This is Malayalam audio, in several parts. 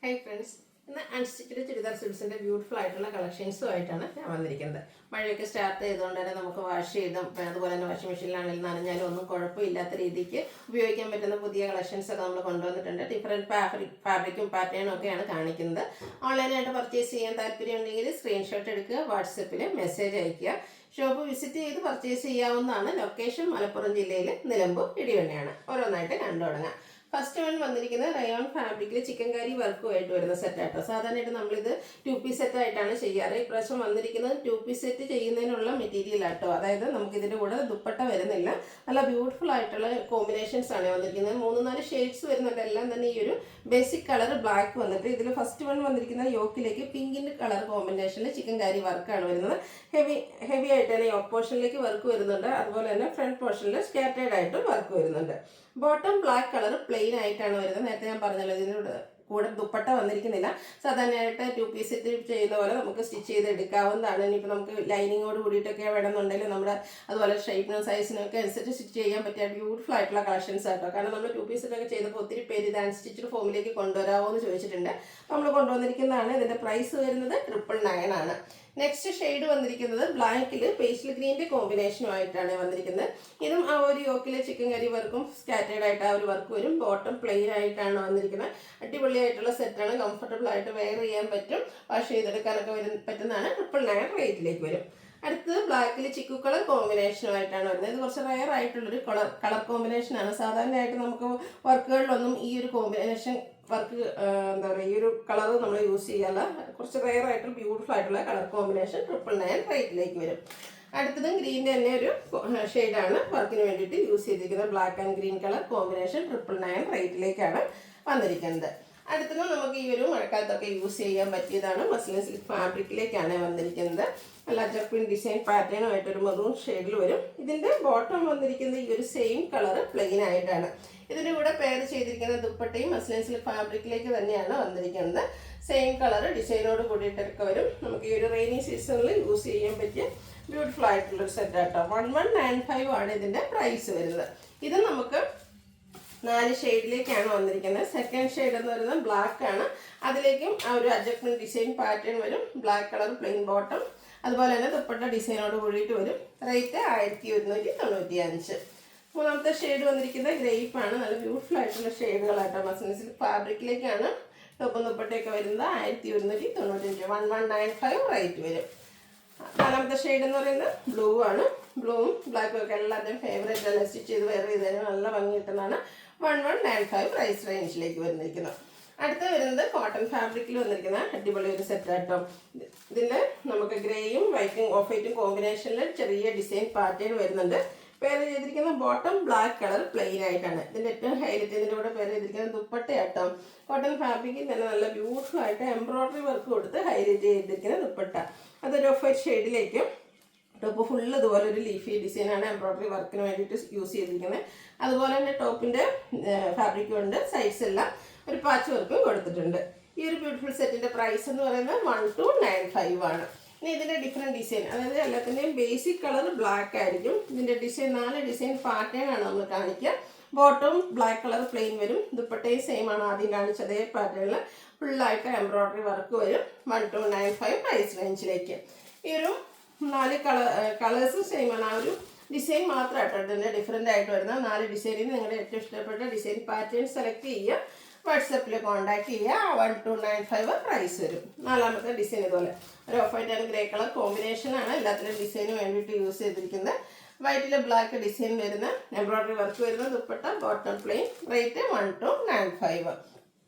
Hi friends, ഇന്ന് അൺസ്റ്റിച്ചഡ് ചുരിദാർ സ്യൂട്ട്സിൻ്റെ ബ്യൂട്ടിഫുൾ ആയിട്ടുള്ള കളക്ഷൻസുമായിട്ടാണ് ഞാൻ വന്നിരിക്കുന്നത്. മഴയൊക്കെ സ്റ്റാർട്ട് ചെയ്തുകൊണ്ട് തന്നെ നമുക്ക് വാഷ് ചെയ്തും അതുപോലെ തന്നെ വാഷിംഗ് മെഷീനിലാണെങ്കിലും നനഞ്ഞാലും ഒന്നും കുഴപ്പമില്ലാത്ത രീതിക്ക് ഉപയോഗിക്കാൻ പറ്റുന്ന പുതിയ കളക്ഷൻസൊക്കെ നമ്മൾ കൊണ്ടുവന്നിട്ടുണ്ട്. ഡിഫറെൻറ്റ് ഫാബ്രിക്കും പാറ്റേണും ഒക്കെയാണ് കാണിക്കുന്നത്. ഓൺലൈനായിട്ട് പർച്ചേസ് ചെയ്യാൻ താല്പര്യമുണ്ടെങ്കിൽ സ്ക്രീൻഷോട്ട് എടുക്കുക, വാട്സപ്പിൽ മെസ്സേജ് അയയ്ക്കുക. ഷോപ്പ് വിസിറ്റ് ചെയ്ത് പർച്ചേസ് ചെയ്യാവുന്നതാണ്. ലൊക്കേഷൻ മലപ്പുറം ജില്ലയിൽ നിലമ്പൂർ ഇടിവണ്ണയാണ്. ഓരോന്നായിട്ട് കണ്ടു തുടങ്ങാം. ഫസ്റ്റ് വൺ വന്നിരിക്കുന്നത് റയോൺ ഫാബ്രിക്കിൽ ചിക്കൻ കറി വർക്കുമായിട്ട് വരുന്ന സെറ്റാട്ടോ. സാധാരണയായിട്ട് നമ്മളിത് 2 പീസ് സെറ്റായിട്ടാണ് ചെയ്യാറ്. ഇപ്രാവശ്യം വന്നിരിക്കുന്നത് 2 പീസ് സെറ്റ് ചെയ്യുന്നതിനുള്ള മെറ്റീരിയൽ ആട്ടോ. അതായത് നമുക്കിതിൻ്റെ കൂടെ ദുപ്പട്ട വരുന്നില്ല. നല്ല ബ്യൂട്ടിഫുൾ ആയിട്ടുള്ള കോമ്പിനേഷൻസ് ആണ് വന്നിരിക്കുന്നത്. 3-4 ഷെയ്ഡ്സ് വരുന്നുണ്ട്. എല്ലാം തന്നെ ഈ ഒരു ബേസിക് കളർ ബ്ലാക്ക് വന്നിട്ട് ഇതിൽ ഫസ്റ്റ് വൺ വന്നിരിക്കുന്ന യോക്കിലേക്ക് പിങ്കിൻ്റെ കളർ കോമ്പിനേഷനിൽ ചിക്കൻ കറി വർക്കാണ് വരുന്നത്. ഹെവി ആയിട്ട് തന്നെ യോക്ക് പോർഷനിലേക്ക് വർക്ക് വരുന്നുണ്ട്. അതുപോലെ തന്നെ ഫ്രണ്ട് പോർഷനിൽ സ്കാറ്റേഡ് ആയിട്ടും വർക്ക് വരുന്നുണ്ട്. ബോട്ടം ബ്ലാക്ക് കളർ പ്ലെയിൻ ആയിട്ടാണ് വരുന്നത്. നേരത്തെ ഞാൻ പറഞ്ഞല്ലോ ഇതിനോട് കൂടെ ദുപ്പട്ട വന്നിരിക്കുന്നില്ല. സാധാരണയായിട്ട് 2 പീസ് സെറ്റ് ചെയ്യുന്ന പോലെ നമുക്ക് സ്റ്റിച്ച് ചെയ്ത് എടുക്കാവുന്നതാണ്. ഇനിയിപ്പോൾ നമുക്ക് ലൈനിങ്ങോട് കൂടിയിട്ടൊക്കെ വേണമെന്നുണ്ടെങ്കിൽ നമ്മുടെ അതുപോലെ ഷേപ്പിനും സൈസിനും ഒക്കെ അനുസരിച്ച് സ്റ്റിച്ച് ചെയ്യാൻ പറ്റിയ ബ്യൂട്ടിഫുൾ ആയിട്ടുള്ള കളക്ഷൻസ് ആട്ടോ. കാരണം നമ്മൾ 2 പീസ് സെറ്റൊക്കെ ചെയ്തപ്പോൾ ഒത്തിരി പേര് ഇത് അൺസ്റ്റിച്ചഡ് ഫോമിലേക്ക് കൊണ്ടുവരാമോ എന്ന് ചോദിച്ചിട്ടുണ്ട്. നമ്മൾ കൊണ്ടുവന്നിരിക്കുന്നതാണ്. ഇതിൻ്റെ പ്രൈസ് വരുന്നത് 999 ആണ്. നെക്സ്റ്റ് ഷെയ്ഡ് വന്നിരിക്കുന്നത് ബ്ലാക്കിൽ പേസ്റ്റൽ ഗ്രീൻ്റെ കോമ്പിനേഷനുമായിട്ടാണ് വന്നിരിക്കുന്നത്. ഇതും ആ ഒരു യോക്കിലെ ചിക്കൻ കറി വർക്കും സ്കാറ്റേഡ് ആയിട്ട് ആ ഒരു വർക്ക് വരും. ബോട്ടം പ്ലെയിൻ ആയിട്ടാണ് വന്നിരിക്കുന്നത്. അടിപൊളിയായിട്ടുള്ള സെറ്റാണ്. കംഫർട്ടബിൾ ആയിട്ട് വെയർ ചെയ്യാൻ പറ്റും. വാഷ് ചെയ്തെടുക്കാനൊക്കെ പറ്റുന്നതാണ്. 999 റേറ്റിലേക്ക് വരും. അടുത്തത് ബ്ലാക്കിൽ ചിക്കു കളർ കോമ്പിനേഷനുമായിട്ടാണ് വരുന്നത്. ഇത് കുറച്ച് റയർ ആയിട്ടുള്ളൊരു കളർ കോമ്പിനേഷനാണ്. സാധാരണയായിട്ട് നമുക്ക് വർക്കുകളിലൊന്നും ഈ ഒരു കോമ്പിനേഷൻ വർക്ക് എന്താ പറയുക, ഈ ഒരു കളർ നമ്മൾ യൂസ് ചെയ്യാറില്ല. കുറച്ച് റെയർ ആയിട്ടുള്ള ബ്യൂട്ടിഫുൾ ആയിട്ടുള്ള കളർ കോമ്പിനേഷൻ 999 റേറ്റിലേക്ക് വരും. അടുത്തതും ഗ്രീൻ്റെ തന്നെ ഒരു ഷെയ്ഡാണ് വർക്കിന് വേണ്ടിയിട്ട് യൂസ് ചെയ്തിരിക്കുന്നത്. Black and green colour combination 999 റേറ്റിലേക്കാണ് വന്നിരിക്കുന്നത്. അടുത്തതും നമുക്ക് ഈ ഒരു മഴക്കാലത്തൊക്കെ യൂസ് ചെയ്യാൻ പറ്റിയതാണ്. മസ്ലിൻ സിൽക്ക് ഫാബ്രിക്കിലേക്കാണ് വന്നിരിക്കുന്നത്. നല്ല അജർപ്പിൻ ഡിസൈൻ പാറ്റേണുമായിട്ടൊരു മെറൂൺ ഷെയ്ഡിൽ വരും. ഇതിൻ്റെ ബോട്ടം വന്നിരിക്കുന്നത് ഈ ഒരു സെയിം കളർ പ്ലെയിൻ ആയിട്ടാണ്. ഇതിൻ്റെ കൂടെ പെയർ ചെയ്തിരിക്കുന്ന ദുപ്പട്ടയും മസ്ലിൻ സിൽക്ക് ഫാബ്രിക്കിലേക്ക് തന്നെയാണ് വന്നിരിക്കുന്നത്. സെയിം കളർ ഡിസൈനോട് കൂടിയിട്ടൊക്കെ വരും. നമുക്ക് ഈ ഒരു റെയിനി സീസണിൽ യൂസ് ചെയ്യാൻ പറ്റിയ ബ്യൂട്ടിഫുൾ ആയിട്ടുള്ളൊരു സെറ്റാട്ടോ. 1195 ആണ് ഇതിൻ്റെ പ്രൈസ് വരുന്നത്. ഇത് നമുക്ക് 4 ഷെയ്ഡിലേക്കാണ് വന്നിരിക്കുന്നത്. സെക്കൻഡ് ഷെയ്ഡ് എന്ന് പറയുന്നത് ബ്ലാക്ക് ആണ്. അതിലേക്കും ആ ഒരു അഡ്ജസ്റ്റ്മെൻറ്റ് ഡിസൈൻ പാറ്റേൺ വരും. ബ്ലാക്ക് കളർ പ്ലെയിൻ ബോട്ടം, അതുപോലെ തന്നെ ദുപ്പട്ട ഡിസൈനോട് കൂടിയിട്ട് വരും. റേറ്റ് 1195. മൂന്നാമത്തെ ഷെയ്ഡ് വന്നിരിക്കുന്നത് ഗ്രേപ്പ് ആണ്. നല്ല ബ്യൂട്ടിഫുൾ ആയിട്ടുള്ള ഷെയ്ഡുകളായിട്ടോ. മസ്ലിൻ സിൽക്ക് ഫാബ്രിക്കിലേക്കാണ് ടോപ്പും ദുപ്പട്ടയൊക്കെ വരുന്നത്. 1195 1195 റേറ്റ് വരും. നാലാമത്തെ ഷെയ്ഡ് എന്ന് പറയുന്നത് ബ്ലൂ ആണ്. ബ്ലൂവും ബ്ലാക്കും ഒക്കെ എല്ലാവരുടെയും ഫേവറേറ്റ് ആണ്. സ്റ്റിച്ച് ചെയ്ത് വെയർ ചെയ്തതിന് നല്ല ഭംഗി കിട്ടുന്നതാണ്. 1195 പ്രൈസ് റേഞ്ചിലേക്ക് വന്നിരിക്കുന്നത്. അടുത്ത വരുന്നത് കോട്ടൺ ഫാബ്രിക്കിൽ വന്നിരിക്കുന്ന അടിപൊളി ഒരു സെറ്റ് ആട്ടോ. ഇതിൽ നമുക്ക് ഗ്രേയും വൈറ്റും ഓഫ് വൈറ്റും കോമ്പിനേഷനിൽ ചെറിയ ഡിസൈൻ പാറ്റേൺ വരുന്നുണ്ട്. പെയർ ചെയ്തിരിക്കുന്ന ബോട്ടം ബ്ലാക്ക് കളർ പ്ലെയിൻ ആയിട്ടാണ്. ഇതിൻ്റെ ഏറ്റവും ഹൈലൈറ്റ് ഇതിൻ്റെ കൂടെ പെയർ ചെയ്തിരിക്കുന്ന ദുപ്പട്ടയാട്ടോ. കോട്ടൺ ഫാബ്രിക്കിൽ തന്നെ നല്ല ബ്യൂട്ടിഫുൾ ആയിട്ട് എംബ്രോയ്ഡറി വർക്ക് കൊടുത്ത് ഹൈലൈറ്റ് ചെയ്തിരിക്കുന്ന ദുപ്പട്ട. അതൊരു ഓഫ് വൈറ്റ് ഷെയ്ഡിലേക്കും ടോപ്പ് ഫുള്ള് ഇതുപോലെ ഒരു ലീഫി ഡിസൈനാണ് എംബ്രോയ്ഡറി വർക്കിന് വേണ്ടിയിട്ട് യൂസ് ചെയ്തിരിക്കുന്നത്. അതുപോലെ തന്നെ ടോപ്പിൻ്റെ ഫാബ്രിക് കൊണ്ട് സൈഡ്സ് എല്ലാം ഒരു പാച്ച് വർക്കും കൊടുത്തിട്ടുണ്ട്. ഈ ഒരു ബ്യൂട്ടിഫുൾ സെറ്റിൻ്റെ പ്രൈസ് എന്ന് പറയുന്നത് 1295 ആണ്. ഇനി ഇതിൻ്റെ ഡിഫറെൻറ്റ് ഡിസൈൻ, അതായത് എല്ലാത്തിൻ്റെയും ബേസിക് കളർ ബ്ലാക്ക് ആയിരിക്കും. ഇതിൻ്റെ ഡിസൈൻ 4 ഡിസൈൻ പാറ്റേൺ ആണ് നമ്മൾ കാണിക്കുക. ബോട്ടം ബ്ലാക്ക് കളർ പ്ലെയിൻ വരും. ദുപ്പട്ടയും സെയിം ആണ് ആദ്യം കാണിച്ച അതേ പാറ്റേണിൽ ഫുള്ളായിട്ട് എംബ്രോയ്ഡറി വർക്ക് വരും. 1295 പ്രൈസ് റേഞ്ചിലേക്ക്. ഈ ഒരു 4 കളേഴ്സും സെയിം ആണ്. ആ ഒരു ഡിസൈൻ മാത്രമായിട്ടോ ഇതിൻ്റെ ഡിഫറെൻ്റ് ആയിട്ട് വരുന്ന 4 ഡിസൈനിൽ നിങ്ങളുടെ ഏറ്റവും ഇഷ്ടപ്പെട്ട ഡിസൈൻ പാറ്റേൺ സെലക്ട് ചെയ്യുക. വാട്സപ്പിൽ കോൺടാക്ട് ചെയ്യുക. 1295 പ്രൈസ് വരും. നാലാമത്തെ ഡിസൈൻ ഇതുപോലെ ഒരു of white and grey colour കോമ്പിനേഷനാണ് എല്ലാത്തിലും ഡിസൈന് വേണ്ടിയിട്ട് യൂസ് ചെയ്തിരിക്കുന്നത്. വൈറ്റിൽ ബ്ലാക്ക് ഡിസൈൻ വരുന്ന എംബ്രോയ്ഡറി വർക്ക് വരുന്ന ദുപ്പട്ട, ബോട്ടം പ്ലെയിൻ. റേറ്റ് 1295.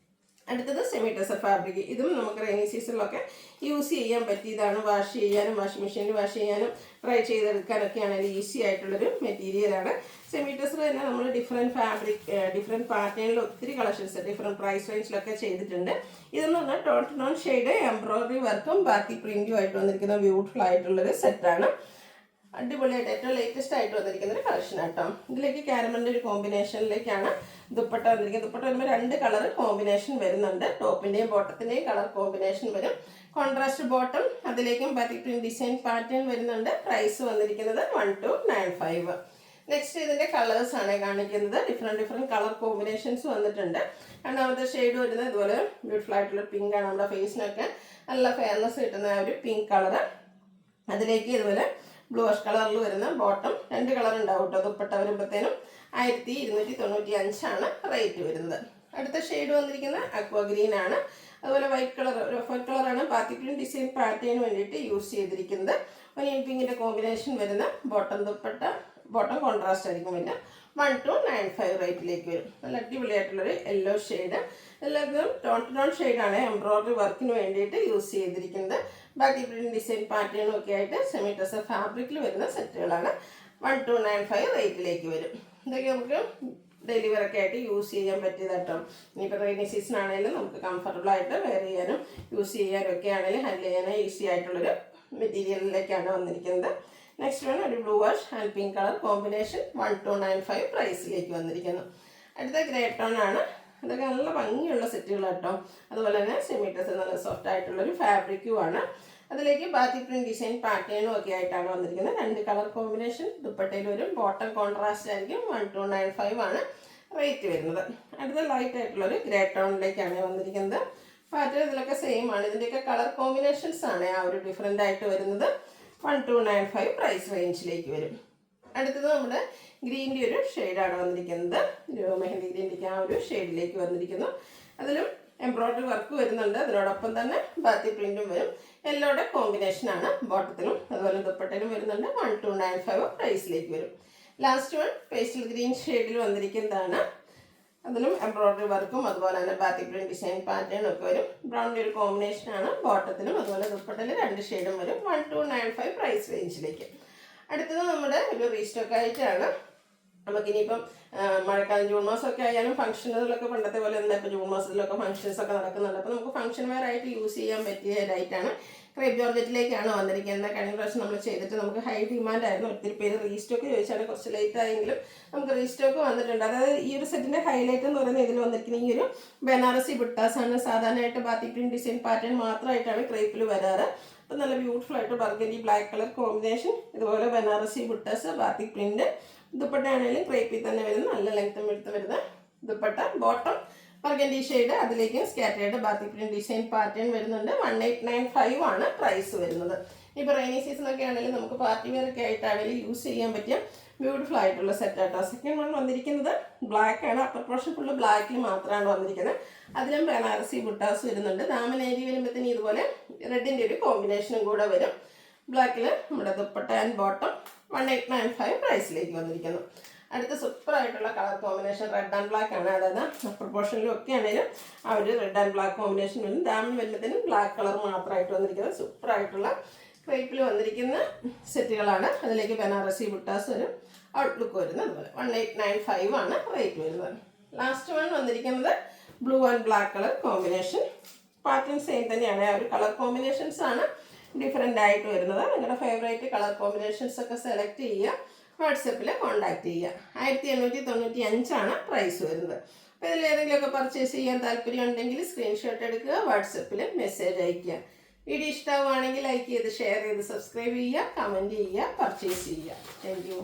അടുത്തത് സെമി ടെസർ ഫാബ്രിക്. ഇതും നമുക്ക് റെയിനി സീസണിലൊക്കെ യൂസ് ചെയ്യാൻ പറ്റിയതാണ്. വാഷ് ചെയ്യാനും വാഷിംഗ് മെഷീനിൽ വാഷ് ചെയ്യാനും ഡ്രൈ ചെയ്തെടുക്കാനൊക്കെ ആണെങ്കിൽ ഈസി ആയിട്ടുള്ളൊരു മെറ്റീരിയലാണ്. സെമി ടെസർ തന്നെ നമ്മൾ ഡിഫറെൻറ്റ് ഫാബ്രിക് ഡിഫറെൻറ്റ് പാറ്റേണിൽ ഒത്തിരി കളക്ഷൻസ് ഡിഫറെൻറ്റ് പ്രൈസ് റേഞ്ചിലൊക്കെ ചെയ്തിട്ടുണ്ട്. ഇതെന്ന് പറഞ്ഞാൽ tone to tone shade embroidery വർക്കും ബാക്കി പ്രിൻറ്റും ആയിട്ട് വന്നിരിക്കുന്ന ബ്യൂട്ടിഫുൾ ആയിട്ടുള്ളൊരു സെറ്റാണ്. അടിപൊളിയായിട്ട് ഏറ്റവും ലേറ്റസ്റ്റ് ആയിട്ട് വന്നിരിക്കുന്ന ഒരു കളക്ഷൻ ആട്ടോ. ഇതിലേക്ക് കാരമലിൻ്റെ ഒരു കോമ്പിനേഷനിലേക്കാണ് ദുപ്പട്ട വന്നിരിക്കുന്നത്. ദുപ്പട്ട വരുമ്പോൾ 2 കളർ കോമ്പിനേഷൻ വരുന്നുണ്ട്. ടോപ്പിൻ്റെയും ബോട്ടത്തിൻ്റെയും കളർ കോമ്പിനേഷൻ വരും. കോൺട്രാസ്റ്റ് ബോട്ടം, അതിലേക്കും ബാറ്റിക് പ്രിന്റ് ഡിസൈൻ പാറ്റേൺ വരുന്നുണ്ട്. പ്രൈസ് വന്നിരിക്കുന്നത് 1295. നെക്സ്റ്റ് ഇതിൻ്റെ കളേഴ്സാണ് കാണിക്കുന്നത്. ഡിഫറെൻറ്റ് കളർ കോമ്പിനേഷൻസ് വന്നിട്ടുണ്ട്. രണ്ടാമത്തെ ഷെയ്ഡ് വരുന്നത് ഇതുപോലെ ബ്യൂട്ടിഫുൾ ആയിട്ടുള്ള പിങ്കാണ്. നമ്മുടെ ഫേസിനൊക്കെ നല്ല ഫെയർനെസ് കിട്ടുന്ന ആ ഒരു പിങ്ക് കളറ്. അതിലേക്ക് ഇതുപോലെ ബ്ലൂഷ് കളറിൽ വരുന്ന ബോട്ടം 2 കളർ ഉണ്ടാവും കേട്ടോ. ദുപ്പട്ട വരുമ്പോഴത്തേനും 1295 റേറ്റ് വരുന്നത്. അടുത്ത ഷെയ്ഡ് വന്നിരിക്കുന്നത് അക്വ ഗ്രീൻ ആണ്. അതുപോലെ വൈറ്റ് കളറാണ് ബാത്തിക് പ്രിന്റ് ഡിസൈൻ പാറ്റേണിന് വേണ്ടിയിട്ട് യൂസ് ചെയ്തിരിക്കുന്നത്. ഒനിയൻ പിങ്കിൻ്റെ കോമ്പിനേഷൻ വരുന്ന ബോട്ടം കോൺട്രാസ്റ്റ് ആയിരിക്കും വരിക. 1295 റേറ്റിലേക്ക് വരും. നല്ല അടിപൊളിയായിട്ടുള്ളൊരു യെല്ലോ ഷെയ്ഡ്. എല്ലാവർക്കും ടോൺ ടു ടോൺ ഷെയ്ഡാണ് എംബ്രോയ്ഡറി വർക്കിന് വേണ്ടിയിട്ട് യൂസ് ചെയ്തിരിക്കുന്നത്. ബാക്കി പ്രിന്റ് ഡിസൈൻ പാറ്റേണും ഒക്കെ ആയിട്ട് സെമി ടസർ ഫാബ്രിക്കിൽ വരുന്ന സെറ്റുകളാണ്. 1295 റേറ്റിലേക്ക് വരും. ഇതൊക്കെ നമുക്ക് ഡെയിലി വെയറൊക്കെ ആയിട്ട് യൂസ് ചെയ്യാൻ പറ്റിയതാട്ടോ. ഇനിയിപ്പോൾ റെയിനി സീസൺ ആണെങ്കിലും നമുക്ക് കംഫർട്ടബിൾ ആയിട്ട് വെയർ ചെയ്യാനും യൂസ് ചെയ്യാനും ഒക്കെ ആണെങ്കിലും ഹാൻഡിൽ ചെയ്യാനും ഈസി ആയിട്ടുള്ളൊരു മെറ്റീരിയലിലേക്കാണ് വന്നിരിക്കുന്നത്. നെക്സ്റ്റ് വൺ ഒരു blue wash and pink colour combination 1295 പ്രൈസിലേക്ക് വന്നിരിക്കുന്നു. അടുത്ത ഗ്രേ ടോൺ ആണ്. അതൊക്കെ നല്ല ഭംഗിയുള്ള സെറ്റുകൾ കേട്ടോ. അതുപോലെ തന്നെ സെമി ടസർ നല്ല സോഫ്റ്റ് ആയിട്ടുള്ളൊരു ഫാബ്രിക്കുമാണ്. അതിലേക്ക് ബാത്തിക് പ്രിന്റ് ഡിസൈൻ പാറ്റേണും ഒക്കെ ആയിട്ടാണ് വന്നിരിക്കുന്നത്. 2 കളർ കോമ്പിനേഷൻ. ദുപ്പട്ടയിൽ വരും. ബോട്ടം കോൺട്രാസ്റ്റ് ആയിരിക്കും. 1295 റേറ്റ് വരുന്നത്. അടുത്ത ലൈറ്റ് ആയിട്ടുള്ളൊരു ഗ്രേ ടോണിലേക്കാണ് വന്നിരിക്കുന്നത്. പാറ്റേൺ ഇതിലൊക്കെ സെയിം ആണ്. ഇതിൻ്റെയൊക്കെ കളർ കോമ്പിനേഷൻസ് ആണ് ആ ഒരു ഡിഫറെൻ്റ് ആയിട്ട് വരുന്നത്. 1295 പ്രൈസ് റേഞ്ചിലേക്ക് വരും. അടുത്തത് നമ്മുടെ ഗ്രീൻ്റെ ഒരു ഷെയ്ഡാണ് വന്നിരിക്കുന്നത്. മെഹന്തി ഗ്രീൻ്റെ ആ ഒരു ഷെയ്ഡിലേക്ക് വന്നിരിക്കുന്നു. അതിലും എംബ്രോയ്ഡറി വർക്ക് വരുന്നുണ്ട്. അതിനോടൊപ്പം തന്നെ ബാത്തി പ്രിന്റും വരും. യെല്ലോയുടെ കോമ്പിനേഷനാണ് ബോട്ടത്തിലും അതുപോലെ ദുപ്പട്ടയിലും വരുന്നുണ്ട്. 1295 പ്രൈസിലേക്ക് വരും. ലാസ്റ്റ് വൺ പേസ്റ്റൽ ഗ്രീൻ ഷെയ്ഡിൽ വന്നിരിക്കുന്നതാണ്. അതിലും എംബ്രോയ്ഡറി വർക്കും അതുപോലെ തന്നെ ബാത്തി പ്രിന്റ് ഡിസൈൻ പാറ്റേണും ഒക്കെ വരും. ബ്രൗണിൻ്റെ ഒരു കോമ്പിനേഷനാണ് ബോട്ടത്തിലും അതുപോലെ ദുപ്പട്ടയിൽ 2 ഷെയ്ഡും വരും. 1295 പ്രൈസ് റേഞ്ചിലേക്ക്. അടുത്തത് നമ്മുടെ ഒരു റീസ്റ്റോക്ക് ആയിട്ടാണ്. നമുക്കിനിയിപ്പം മഴക്കാലം ജൂൺ മാസമൊക്കെ ആയാലും ഫംഗ്ഷനുകളൊക്കെ പണ്ടത്തെ പോലെ എന്താ ഇപ്പോൾ ജൂൺ മാസത്തിലൊക്കെ ഫംഗ്ഷൻസ് ഒക്കെ നടക്കുന്നുണ്ട്. അപ്പോൾ നമുക്ക് ഫംഗ്ഷൻ വെയർ ആയിട്ട് യൂസ് ചെയ്യാൻ പറ്റിയ ലൈറ്റാണ്. ക്രേപ്പ് ജോർജറ്റിലേക്കാണ് വന്നിരിക്കുന്നത്. കഴിഞ്ഞ പ്രാവശ്യം നമ്മൾ ചെയ്തിട്ട് നമുക്ക് ഹൈ ഡിമാൻഡ് ആയിരുന്നു. ഒത്തിരി പേര് റീസ്റ്റോക്ക് ചോദിച്ചാൽ കുറച്ച് ലേറ്റ് ആയെങ്കിലും നമുക്ക് റീസ്റ്റോക്ക് വന്നിട്ടുണ്ട്. അതായത് ഈ ഒരു സെറ്റിൻ്റെ ഹൈലൈറ്റ് എന്ന് പറയുന്നത് ഇതിൽ വന്നിരിക്കുന്ന ഈ ഒരു ബനാറസി ബുട്ടാസാണ്. സാധാരണയായിട്ട് ബാത്തിക് പ്രിന്റ് ഡിസൈൻ പാറ്റേൺ മാത്രമായിട്ടാണ് ക്രേപ്പിൽ വരാറ്. അപ്പോൾ നല്ല ബ്യൂട്ടിഫുൾ ആയിട്ട് ബർഗൻഡി ബ്ലാക്ക് കളർ കോമ്പിനേഷൻ. ഇതുപോലെ ബനാറസി ബുട്ടാസ് ബാത്തിക് പ്രിന്റ്. ദുപ്പട്ട ആണെങ്കിലും ക്രേപ്പിൽ തന്നെ വരുന്ന നല്ല ലെങ്ത്തും എടുത്ത് വരുന്ന ദുപ്പട്ട. Bottom burgundy shade. അതിലേക്ക് scattered batik print design pattern വരുന്നുണ്ട്. 1895 പ്രൈസ് വരുന്നത്. ഇപ്പോൾ റെയിനി സീസണൊക്കെ ആണെങ്കിലും നമുക്ക് പാർട്ടി വെയർ ഒക്കെ ആയിട്ടാണെങ്കിലും യൂസ് ചെയ്യാൻ പറ്റിയ ബ്യൂട്ടിഫുൾ ആയിട്ടുള്ള സെറ്റ് ആട്ടോ. സെക്കൻഡ് വൺ വന്നിരിക്കുന്നത് ബ്ലാക്ക് ആണ്. അപ്പർ പോർഷൻ ഫുള്ള് ബ്ലാക്കിൽ മാത്രമാണ് വന്നിരിക്കുന്നത്. അതിലും ബനാറസി ബുട്ടാസ് വരുന്നുണ്ട്. ദാമൻ ഏരി വരുമ്പോഴത്തേന് ഇതുപോലെ റെഡിൻ്റെ ഒരു കോമ്പിനേഷനും കൂടെ വരും. ബ്ലാക്കിൽ നമ്മുടെ ദുപ്പട്ട ആൻഡ് ബോട്ടം 1895 പ്രൈസിലേക്ക് വന്നിരിക്കുന്നു. അടുത്ത സൂപ്പറായിട്ടുള്ള colour combination red and black ആണ്. അതായത് അപ്പർ പോർഷനിലും ഒക്കെ ആണെങ്കിലും ആ ഒരു റെഡ് ആൻഡ് ബ്ലാക്ക് കോമ്പിനേഷൻ വരും. ദാമൻ വരുമ്പോഴത്തേനും ബ്ലാക്ക് കളർ മാത്രമായിട്ട് വന്നിരിക്കുന്നത് സൂപ്പറായിട്ടുള്ള ക്രേപ്പിൽ വന്നിരിക്കുന്ന സെറ്റുകളാണ്. അതിലേക്ക് ബനാറസി ബുട്ടാസ് വരും. ഔട്ട്ലുക്ക് വരുന്നത് അതുപോലെ 1895 റേറ്റ് വരുന്നത്. ലാസ്റ്റ് വൺ വന്നിരിക്കുന്നത് blue and black colour combination. Pattern same തന്നെയാണ്. ആ ഒരു കളർ കോമ്പിനേഷൻസ് ആണ് ഡിഫറെൻ്റ് ആയിട്ട് വരുന്നത്. നിങ്ങളുടെ ഫേവറേറ്റ് കളർ കോമ്പിനേഷൻസ് ഒക്കെ സെലക്ട് ചെയ്യുക. വാട്സപ്പിൽ കോൺടാക്ട് ചെയ്യുക. 1895 പ്രൈസ് വരുന്നത്. അപ്പോൾ ഇതിലേതെങ്കിലുമൊക്കെ പർച്ചേസ് ചെയ്യാൻ താല്പര്യം ഉണ്ടെങ്കിൽ സ്ക്രീൻഷോട്ട് എടുക്കുക. വാട്സപ്പിൽ മെസ്സേജ് അയയ്ക്കുക. വീഡിയോ ഇഷ്ടമാവുകയാണെങ്കിൽ ലൈക്ക് ചെയ്ത് ഷെയർ ചെയ്ത് സബ്സ്ക്രൈബ് ചെയ്യുക, കമൻറ്റ് ചെയ്യുക, പർച്ചേസ് ചെയ്യുക. Thank you.